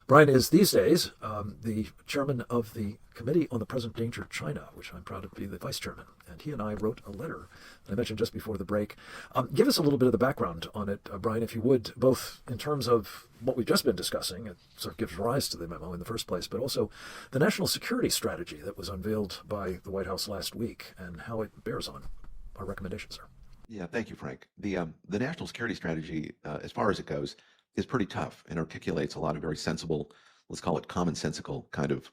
Brian is these days the chairman of the Committee on the Present Danger of China, which I'm proud to be the vice chairman. And he and I wrote a letter that I mentioned just before the break. Give us a little bit of the background on it, Brian, if you would, both in terms of what we've just been discussing. It sort of gives rise to the memo in the first place, but also the national security strategy that was unveiled by the White House last week and how it bears on our recommendations, sir. Yeah, thank you, Frank. The national security strategy, as far as it goes, is pretty tough and articulates a lot of very sensible, let's call it commonsensical kind of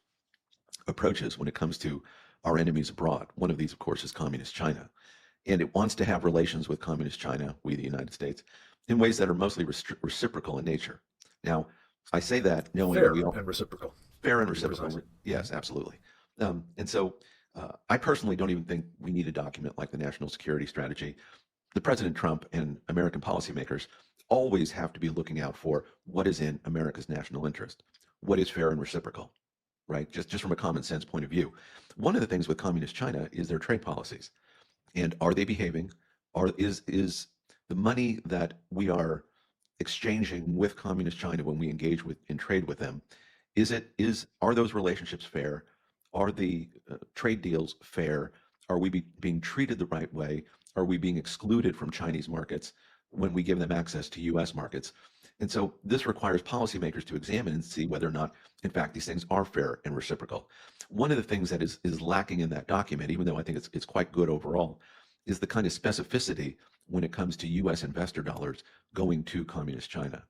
approaches when it comes to our enemies abroad. One of these, of course, is Communist China. And it wants to have relations with Communist China, we the United States, in ways that are mostly reciprocal in nature. Now, I say that knowing Fair we all and reciprocal. fair and reciprocal. Yes, absolutely. And so I personally don't even think we need a document like the national security strategy. The President Trump and American policymakers always have to be looking out for what is in America's national interest, what is fair and reciprocal, right? Just from a common sense point of view. One of the things with Communist China is their trade policies. And are they behaving? Is the money that we are exchanging with Communist China when we engage in trade with them, are those relationships fair? Are the trade deals fair? Are we being treated the right way? Are we being excluded from Chinese markets when we give them access to US markets? And so this requires policymakers to examine and see whether or not, in fact, these things are fair and reciprocal. One of the things that is lacking in that document, even though I think it's quite good overall, is the kind of specificity when it comes to US investor dollars going to Communist China.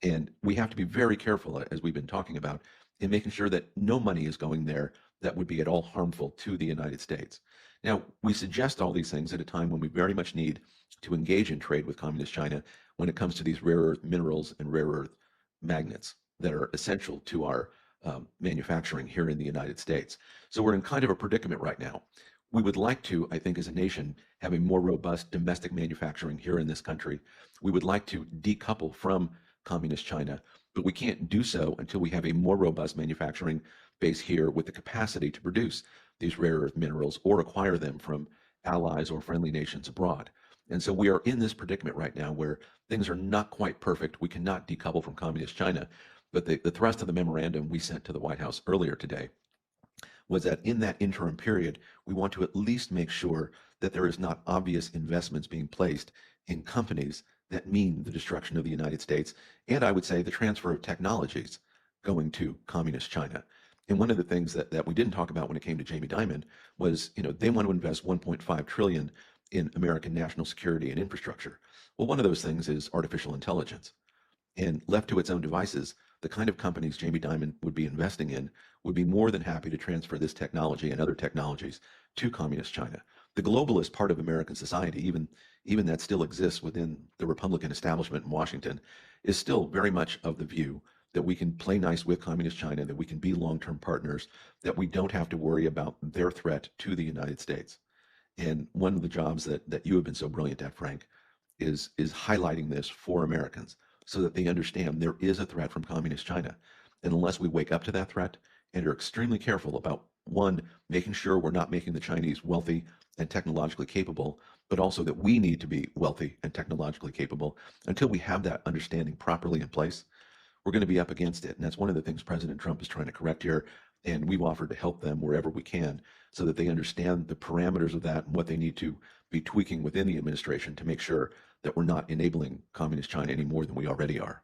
And we have to be very careful, as we've been talking about, in making sure that no money is going there that would be at all harmful to the United States. Now, we suggest all these things at a time when we very much need to engage in trade with Communist China when it comes to these rare earth minerals and rare earth magnets that are essential to our manufacturing here in the United States. So we're in kind of a predicament right now. We would like to, I think, as a nation, have a more robust domestic manufacturing here in this country. We would like to decouple from Communist China, but we can't do so until we have a more robust manufacturing base here with the capacity to produce these rare earth minerals or acquire them from allies or friendly nations abroad. And so we are in this predicament right now where things are not quite perfect. We cannot decouple from Communist China. But the thrust of the memorandum we sent to the White House earlier today was that in that interim period, we want to at least make sure that there is not obvious investments being placed in companies that mean the destruction of the United States, and I would say the transfer of technologies going to Communist China. And one of the things that we didn't talk about when it came to Jamie Dimon was, they want to invest 1.5 trillion in American national security and infrastructure. Well, one of those things is artificial intelligence. And left to its own devices, the kind of companies Jamie Dimon would be investing in would be more than happy to transfer this technology and other technologies to Communist China. The globalist part of American society, even that still exists within the Republican establishment in Washington, is still very much of the view that we can play nice with Communist China, that we can be long-term partners, that we don't have to worry about their threat to the United States. And one of the jobs that you have been so brilliant at, Frank, is highlighting this for Americans so that they understand there is a threat from Communist China. And unless we wake up to that threat and are extremely careful about, one, making sure we're not making the Chinese wealthy and technologically capable, but also that we need to be wealthy and technologically capable, until we have that understanding properly in place, we're going to be up against it. And that's one of the things President Trump is trying to correct here. And we've offered to help them wherever we can so that they understand the parameters of that and what they need to be tweaking within the administration to make sure that we're not enabling Communist China any more than we already are.